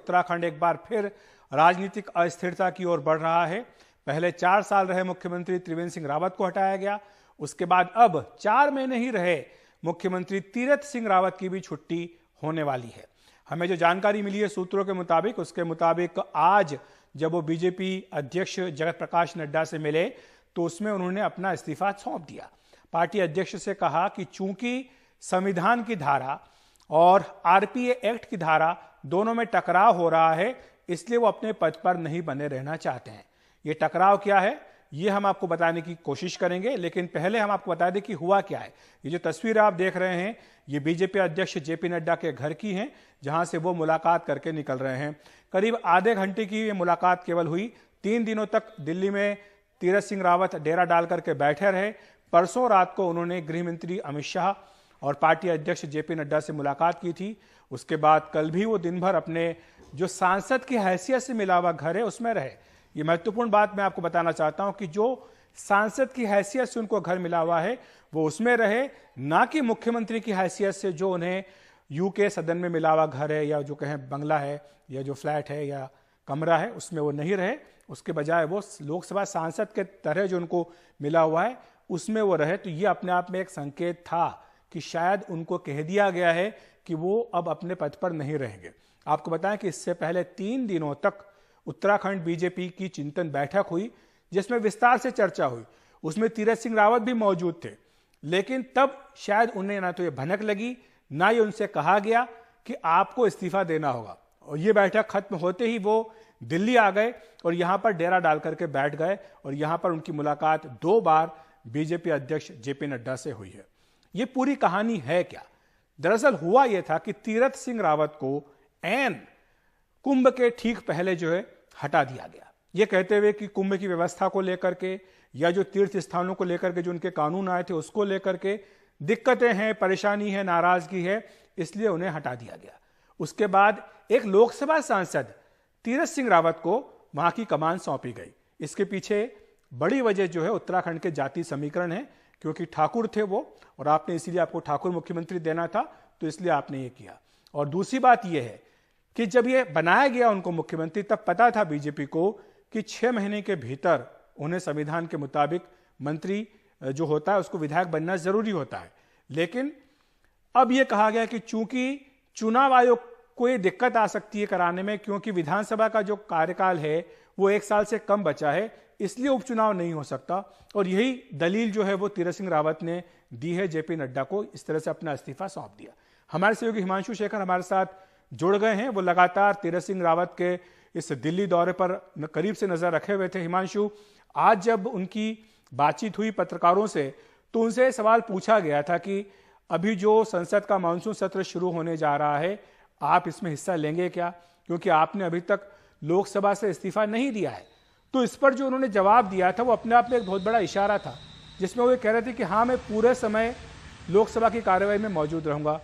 उत्तराखंड एक बार फिर राजनीतिक अस्थिरता की ओर बढ़ रहा है। पहले 4 साल रहे मुख्यमंत्री त्रिवेंद्र सिंह रावत को हटाया गया, उसके बाद अब 4 महीने ही रहे मुख्यमंत्री तीरथ सिंह रावत की भी छुट्टी होने वाली है। हमें जो जानकारी मिली है सूत्रों के मुताबिक, उसके मुताबिक आज जब वो बीजेपी अध्यक्ष जगत प्रकाश नड्डा से मिले तो उसमें उन्होंने अपना इस्तीफा सौंप दिया। पार्टी अध्यक्ष से कहा कि चूंकि संविधान की धारा और आरपीए एक्ट की धारा दोनों में टकराव हो रहा है, इसलिए वो अपने पद पर नहीं बने रहना चाहते हैं। ये टकराव क्या है ये हम आपको बताने की कोशिश करेंगे, लेकिन पहले हम आपको बता दें कि हुआ क्या है। ये जो तस्वीर आप देख रहे हैं ये बीजेपी अध्यक्ष जेपी नड्डा के घर की हैं, जहां से वो मुलाकात करके निकल रहे हैं। करीब आधे घंटे की ये मुलाकात केवल हुई। 3 दिनों तक दिल्ली में तीरथ सिंह रावत डेरा डाल करके बैठे रहे। परसों रात को उन्होंने गृह मंत्री अमित शाह और पार्टी अध्यक्ष जेपी नड्डा से मुलाकात की थी। उसके बाद कल भी वो दिन भर अपने जो सांसद की हैसियत से मिला हुआ घर है उसमें रहे। ये महत्वपूर्ण बात मैं आपको बताना चाहता हूं कि जो सांसद की हैसियत से उनको घर मिला हुआ है वो उसमें रहे, ना कि मुख्यमंत्री की हैसियत से जो उन्हें यूके सदन में मिला हुआ घर है या जो कहें बंगला है या जो फ्लैट है या कमरा है उसमें वो नहीं रहे। उसके बजाय वो लोकसभा सांसद के तरह जो उनको मिला हुआ है उसमें वो रहे। तो ये अपने आप में एक संकेत था कि शायद उनको कह दिया गया है कि वो अब अपने पद पर नहीं रहेंगे। आपको बताएं कि इससे पहले 3 दिनों तक उत्तराखंड बीजेपी की चिंतन बैठक हुई जिसमें विस्तार से चर्चा हुई। उसमें तीरथ सिंह रावत भी मौजूद थे, लेकिन तब शायद उन्हें ना तो ये भनक लगी ना ही उनसे कहा गया कि आपको इस्तीफा देना होगा। और ये बैठक खत्म होते ही वो दिल्ली आ गए और यहां पर डेरा डाल करके बैठ गए और यहां पर उनकी मुलाकात 2 बार बीजेपी अध्यक्ष जेपी नड्डा से हुई है। ये पूरी कहानी है क्या? दरअसल हुआ यह था कि तीरथ सिंह रावत को ऐन कुंभ के ठीक पहले जो है हटा दिया गया, ये कहते हुए कि कुंभ की व्यवस्था को लेकर के या जो तीर्थ स्थानों को लेकर के जो उनके कानून आए थे उसको लेकर के दिक्कतें हैं, परेशानी है, नाराजगी है, इसलिए उन्हें हटा दिया गया। उसके बाद एक लोकसभा सांसद तीरथ सिंह रावत को वहां की कमान सौंपी गई। इसके पीछे बड़ी वजह जो है उत्तराखंड के जाति समीकरण है, क्योंकि ठाकुर थे वो और आपने इसीलिए आपको ठाकुर मुख्यमंत्री देना था तो इसलिए आपने ये किया। और दूसरी बात यह है कि जब ये बनाया गया उनको मुख्यमंत्री तब पता था बीजेपी को कि 6 महीने के भीतर उन्हें संविधान के मुताबिक मंत्री जो होता है उसको विधायक बनना जरूरी होता है। लेकिन अब यह कहा गया कि चूंकि चुनाव आयोग को ये दिक्कत आ सकती है कराने में, क्योंकि विधानसभा का जो कार्यकाल है वो 1 साल से कम बचा है, इसलिए उपचुनाव नहीं हो सकता। और यही दलील जो है वो तीरथ सिंह रावत ने दी है जेपी नड्डा को, इस तरह से अपना इस्तीफा सौंप दिया। हमारे सहयोगी हिमांशु शेखर हमारे साथ जुड़ गए हैं, वो लगातार तीरथ सिंह रावत के इस दिल्ली दौरे पर करीब से नजर रखे हुए थे। हिमांशु, आज जब उनकी बातचीत हुई पत्रकारों से तो उनसे सवाल पूछा गया था कि अभी जो संसद का मानसून सत्र शुरू होने जा रहा है आप इसमें हिस्सा लेंगे क्या, क्योंकि आपने अभी तक लोकसभा से इस्तीफा नहीं दिया है। तो इस पर जो उन्होंने जवाब दिया था वो अपने आप में एक बहुत बड़ा इशारा था, जिसमें वो कह रहे थे कि हाँ मैं पूरे समय लोकसभा की कार्रवाई में मौजूद रहूंगा।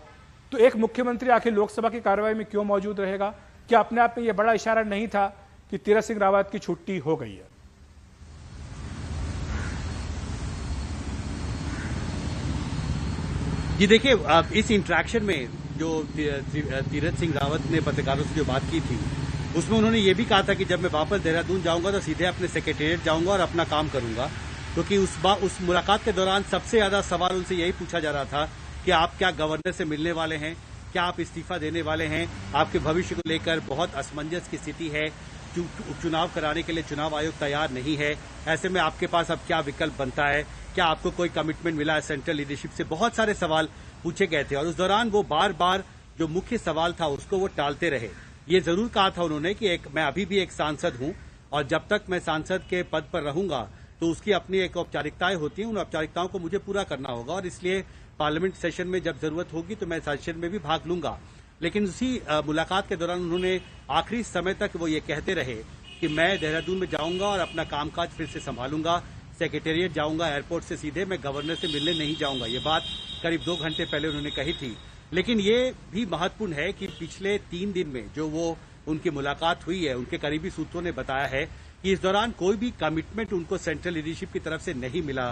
तो एक मुख्यमंत्री आखिर लोकसभा की कार्रवाई में क्यों मौजूद रहेगा? क्या अपने आप में यह बड़ा इशारा नहीं था कि तीरथ सिंह रावत की छुट्टी हो गई है? जी देखिए, इस इंटरेक्शन में जो तीरथ सिंह रावत ने पत्रकारों से जो बात की थी उसमें उन्होंने ये भी कहा था कि जब मैं वापस देहरादून जाऊंगा तो सीधे अपने सेक्रेटेरिएट जाऊंगा और अपना काम करूंगा, क्योंकि उस मुलाकात के दौरान सबसे ज्यादा सवाल उनसे यही पूछा जा रहा था कि आप क्या गवर्नर से मिलने वाले हैं, क्या आप इस्तीफा देने वाले हैं, आपके भविष्य को लेकर बहुत असमंजस की स्थिति है, उपचुनाव कराने के लिए चुनाव आयोग तैयार नहीं है, ऐसे में आपके पास अब क्या विकल्प बनता है, क्या आपको कोई कमिटमेंट मिला है सेंट्रल लीडरशिप से, बहुत सारे सवाल पूछे गए थे। और उस दौरान वो बार बार जो मुख्य सवाल था उसको वो टालते रहे। ये जरूर कहा था उन्होंने कि मैं अभी भी एक सांसद हूं और जब तक मैं सांसद के पद पर रहूंगा तो उसकी अपनी एक औपचारिकताएं होती हैं, उन औपचारिकताओं को मुझे पूरा करना होगा और इसलिए पार्लियामेंट सेशन में जब जरूरत होगी तो मैं सेशन में भी भाग लूंगा। लेकिन उसी मुलाकात के दौरान उन्होंने आखिरी समय तक वो ये कहते रहे कि मैं देहरादून में जाऊंगा और अपना कामकाज फिर से संभालूंगा, सेक्रेटेरिएट जाऊंगा, एयरपोर्ट से सीधे मैं गवर्नर से मिलने नहीं जाऊंगा। ये बात करीब 2 घंटे पहले उन्होंने कही थी। लेकिन ये भी महत्वपूर्ण है कि पिछले 3 दिन में जो वो उनकी मुलाकात हुई है, उनके करीबी सूत्रों ने बताया है कि इस दौरान कोई भी कमिटमेंट उनको सेंट्रल लीडरशिप की तरफ से नहीं मिला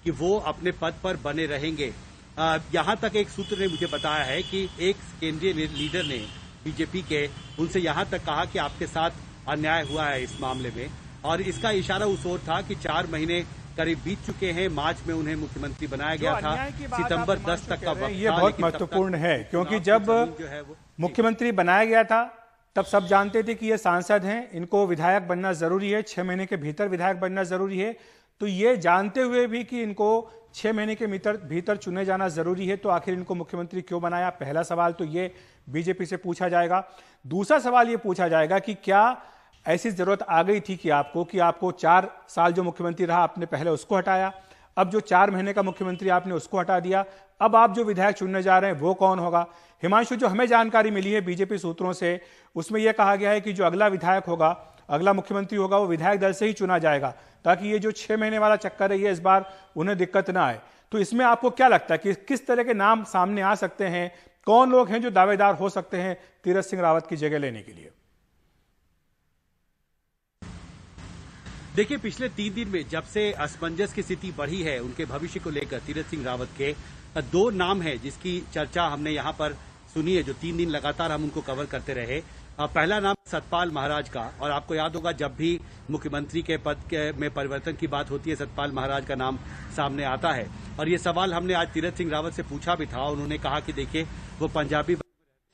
कि वो अपने पद पर बने रहेंगे। यहां तक एक सूत्र ने मुझे बताया है कि एक केंद्रीय लीडर ने बीजेपी के, उनसे यहां तक कहा कि आपके साथ अन्याय हुआ है इस मामले में। और इसका इशारा उस ओर था कि 4 महीने करीब बीत चुके हैं। मार्च में उन्हें मुख्यमंत्री बनाया गया था, सितंबर 10 तक का वक्त ये बहुत महत्वपूर्ण है, क्योंकि जब मुख्यमंत्री बनाया गया था तब सब जानते थे कि ये सांसद हैं, इनको विधायक बनना जरूरी है, 6 महीने के भीतर विधायक बनना जरूरी है। तो ये जानते हुए भी कि इनको 6 महीने के भीतर चुने जाना जरूरी है, तो आखिर इनको मुख्यमंत्री क्यों बनाया? पहला सवाल तो ये बीजेपी से पूछा जाएगा। दूसरा सवाल ये पूछा जाएगा कि क्या ऐसी जरूरत आ गई थी कि आपको 4 साल जो मुख्यमंत्री रहा आपने पहले उसको हटाया, अब जो 4 महीने का मुख्यमंत्री आपने उसको हटा दिया, अब आप जो विधायक चुनने जा रहे हैं वो कौन होगा? हिमांशु, जो हमें जानकारी मिली है बीजेपी सूत्रों से, उसमें यह कहा गया है कि जो अगला विधायक होगा, अगला मुख्यमंत्री होगा, वो विधायक दल से ही चुना जाएगा, ताकि ये जो 6 महीने वाला चक्कर है ये इस बार उन्हें दिक्कत ना आए। तो इसमें आपको क्या लगता है कि किस तरह के नाम सामने आ सकते हैं? कौन लोग हैं जो दावेदार हो सकते हैं तीरथ सिंह रावत की जगह लेने के लिए? देखिए, पिछले 3 दिन में जब से असमंजस की स्थिति बढ़ी है उनके भविष्य को लेकर, तीरथ सिंह रावत के 2 नाम है जिसकी चर्चा हमने यहां पर सुनी है, जो 3 दिन लगातार हम उनको कवर करते रहे। पहला नाम सतपाल महाराज का, और आपको याद होगा जब भी मुख्यमंत्री के पद में परिवर्तन की बात होती है सतपाल महाराज का नाम सामने आता है। और ये सवाल हमने आज तीरथ सिंह रावत से पूछा भी था। उन्होंने कहा कि देखिए, वो पंजाबी,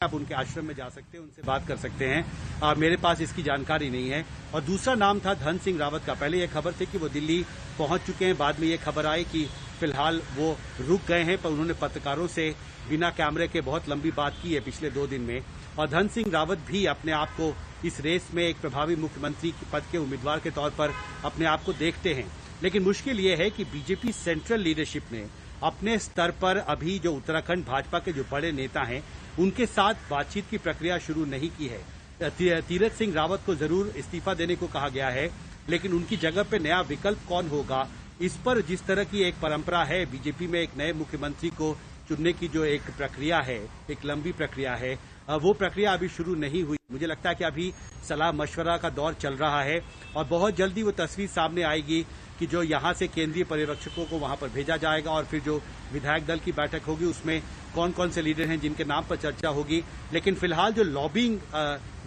आप उनके आश्रम में जा सकते हैं, उनसे बात कर सकते हैं, मेरे पास इसकी जानकारी नहीं है। और दूसरा नाम था धन सिंह रावत का। पहले यह खबर थी कि वो दिल्ली पहुंच चुके हैं, बाद में ये खबर आई कि फिलहाल वो रुक गए हैं, पर उन्होंने पत्रकारों से बिना कैमरे के बहुत लंबी बात की है पिछले 2 दिन में। और धन सिंह रावत भी अपने आप को इस रेस में एक प्रभावी मुख्यमंत्री पद के उम्मीदवार के तौर पर अपने आप को देखते हैं। लेकिन मुश्किल ये है कि बीजेपी सेंट्रल लीडरशिप ने अपने स्तर पर अभी जो उत्तराखंड भाजपा के जो बड़े नेता हैं उनके साथ बातचीत की प्रक्रिया शुरू नहीं की है। तीरथ सिंह रावत को जरूर इस्तीफा देने को कहा गया है, लेकिन उनकी जगह पे नया विकल्प कौन होगा, इस पर जिस तरह की एक परंपरा है बीजेपी में एक नए मुख्यमंत्री को चुनने की, जो एक प्रक्रिया है, एक लंबी प्रक्रिया है, वो प्रक्रिया अभी शुरू नहीं हुई। मुझे लगता है कि अभी सलाह मशवरा का दौर चल रहा है और बहुत जल्दी वो तस्वीर सामने आएगी कि जो यहाँ से केंद्रीय पर्यवेक्षकों को वहां पर भेजा जाएगा और फिर जो विधायक दल की बैठक होगी उसमें कौन कौन से लीडर हैं जिनके नाम पर चर्चा होगी। लेकिन फिलहाल जो लॉबिंग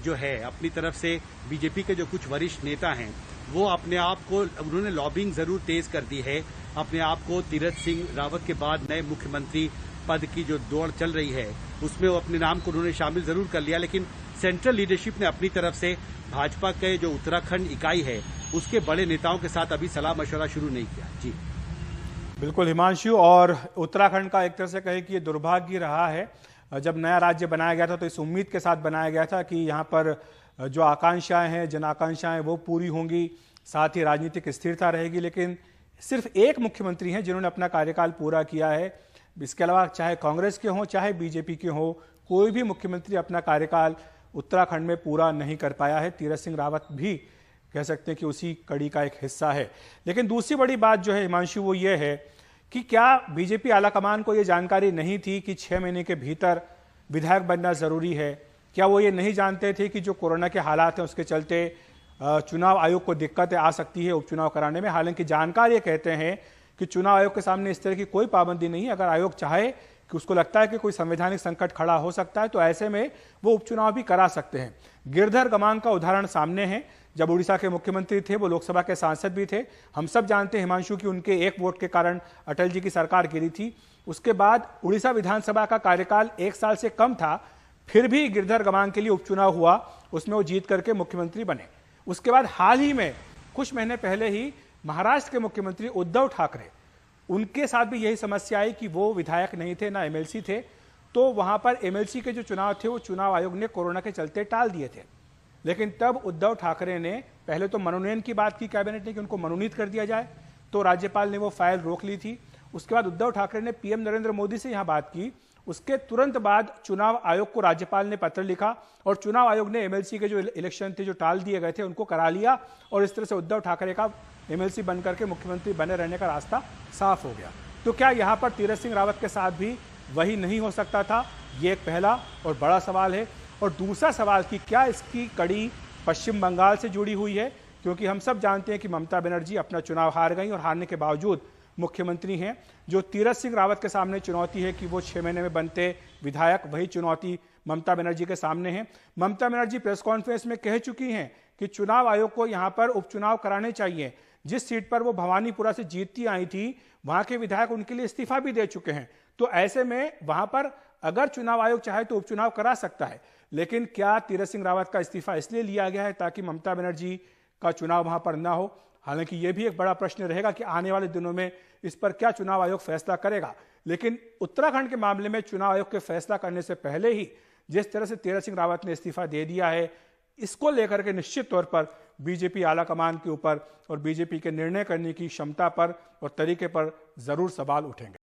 जो है अपनी तरफ से बीजेपी के जो कुछ वरिष्ठ नेता हैं वो अपने आप को, उन्होंने लॉबिंग जरूर तेज कर दी है। अपने आप को तीरथ सिंह रावत के बाद नए मुख्यमंत्री पद की जो दौड़ चल रही है उसमें वो अपने नाम को उन्होंने शामिल जरूर कर लिया, लेकिन सेंट्रल लीडरशिप ने अपनी तरफ से भाजपा के जो उत्तराखंड इकाई है उसके बड़े नेताओं के साथ अभी सलाह मशवरा शुरू नहीं किया। जी बिल्कुल हिमांशु, और उत्तराखंड का एक तरह से कहे कि ये दुर्भाग्य रहा है। जब नया राज्य बनाया गया था तो इस उम्मीद के साथ बनाया गया था कि यहाँ पर जो आकांक्षाएं हैं, जन आकांक्षाएं वो पूरी होंगी, साथ ही राजनीतिक स्थिरता रहेगी। लेकिन सिर्फ एक मुख्यमंत्री हैं जिन्होंने अपना कार्यकाल पूरा किया है। इसके अलावा चाहे कांग्रेस के हों चाहे बीजेपी के हों, कोई भी मुख्यमंत्री अपना कार्यकाल उत्तराखंड में पूरा नहीं कर पाया है। तीरथ सिंह रावत भी कह सकते हैं कि उसी कड़ी का एक हिस्सा है। लेकिन दूसरी बड़ी बात जो है हिमांशु, वो ये है कि क्या बीजेपी आलाकमान को ये जानकारी नहीं थी कि 6 महीने के भीतर विधायक बनना जरूरी है? क्या वो ये नहीं जानते थे कि जो कोरोना के हालात हैं उसके चलते चुनाव आयोग को दिक्कतें आ सकती है उपचुनाव कराने में? हालांकि जानकार ये कहते हैं कि चुनाव आयोग के सामने इस तरह की कोई पाबंदी नहीं है। अगर आयोग चाहे कि उसको लगता है कि कोई संवैधानिक संकट खड़ा हो सकता है तो ऐसे में वो उपचुनाव भी करा सकते हैं। गिरधर गमांग का उदाहरण सामने है। जब उड़ीसा के मुख्यमंत्री थे वो लोकसभा के सांसद भी थे। हम सब जानते हैं हिमांशु कि उनके एक वोट के कारण अटल जी की सरकार गिरी थी। उसके बाद उड़ीसा विधानसभा का कार्यकाल 1 साल से कम था, फिर भी गिरधर गमांग के लिए उपचुनाव हुआ, उसमें वो जीत करके मुख्यमंत्री बने। उसके बाद हाल ही में कुछ महीने पहले ही महाराष्ट्र के मुख्यमंत्री उद्धव ठाकरे, उनके साथ भी यही समस्या आई कि वो विधायक नहीं थे, ना एमएलसी थे। तो वहां पर एमएलसी के जो चुनाव थे वो चुनाव आयोग ने कोरोना के चलते टाल दिए थे। लेकिन तब उद्धव ठाकरे ने पहले तो मनोनयन की बात की कैबिनेट ने कि उनको मनोनीत कर दिया जाए, तो राज्यपाल ने वो फाइल रोक ली थी। उसके बाद उद्धव ठाकरे ने पीएम नरेंद्र मोदी से यहां बात की। उसके तुरंत बाद चुनाव आयोग को राज्यपाल ने पत्र लिखा और चुनाव आयोग ने एमएलसी के जो इलेक्शन थे जो टाल दिए गए थे उनको करा लिया और इस तरह से उद्धव ठाकरे का एमएलसी बनकर के मुख्यमंत्री बने रहने का रास्ता साफ हो गया। तो क्या यहां पर तीरथ सिंह रावत के साथ भी वही नहीं हो सकता था? ये एक पहला और बड़ा सवाल है। और दूसरा सवाल कि क्या इसकी कड़ी पश्चिम बंगाल से जुड़ी हुई है? क्योंकि हम सब जानते हैं कि ममता बनर्जी अपना चुनाव हार गई और हारने के बावजूद मुख्यमंत्री हैं। जो तीरथ सिंह रावत के सामने चुनौती है कि वो 6 महीने में बनते विधायक, वही चुनौती ममता बनर्जी के सामने है। ममता बनर्जी प्रेस कॉन्फ्रेंस में कह चुकी हैं कि चुनाव आयोग को यहां पर उपचुनाव कराने चाहिए। जिस सीट पर वो भवानीपुरा से जीतती आई थी, वहां के विधायक उनके लिए इस्तीफा भी दे चुके हैं। तो ऐसे में वहां पर अगर चुनाव आयोग चाहे तो उपचुनाव करा सकता है। लेकिन क्या तीरथ सिंह रावत का इस्तीफा इसलिए लिया गया है ताकि ममता बनर्जी का चुनाव वहां पर ना हो? हालांकि यह भी एक बड़ा प्रश्न रहेगा कि आने वाले दिनों में इस पर क्या चुनाव आयोग फैसला करेगा। लेकिन उत्तराखंड के मामले में चुनाव आयोग के फैसला करने से पहले ही जिस तरह से तीरथ सिंह रावत ने इस्तीफा दे दिया है, इसको लेकर के निश्चित तौर पर बीजेपी आलाकमान के ऊपर और बीजेपी के निर्णय करने की क्षमता पर और तरीके पर जरूर सवाल उठेंगे।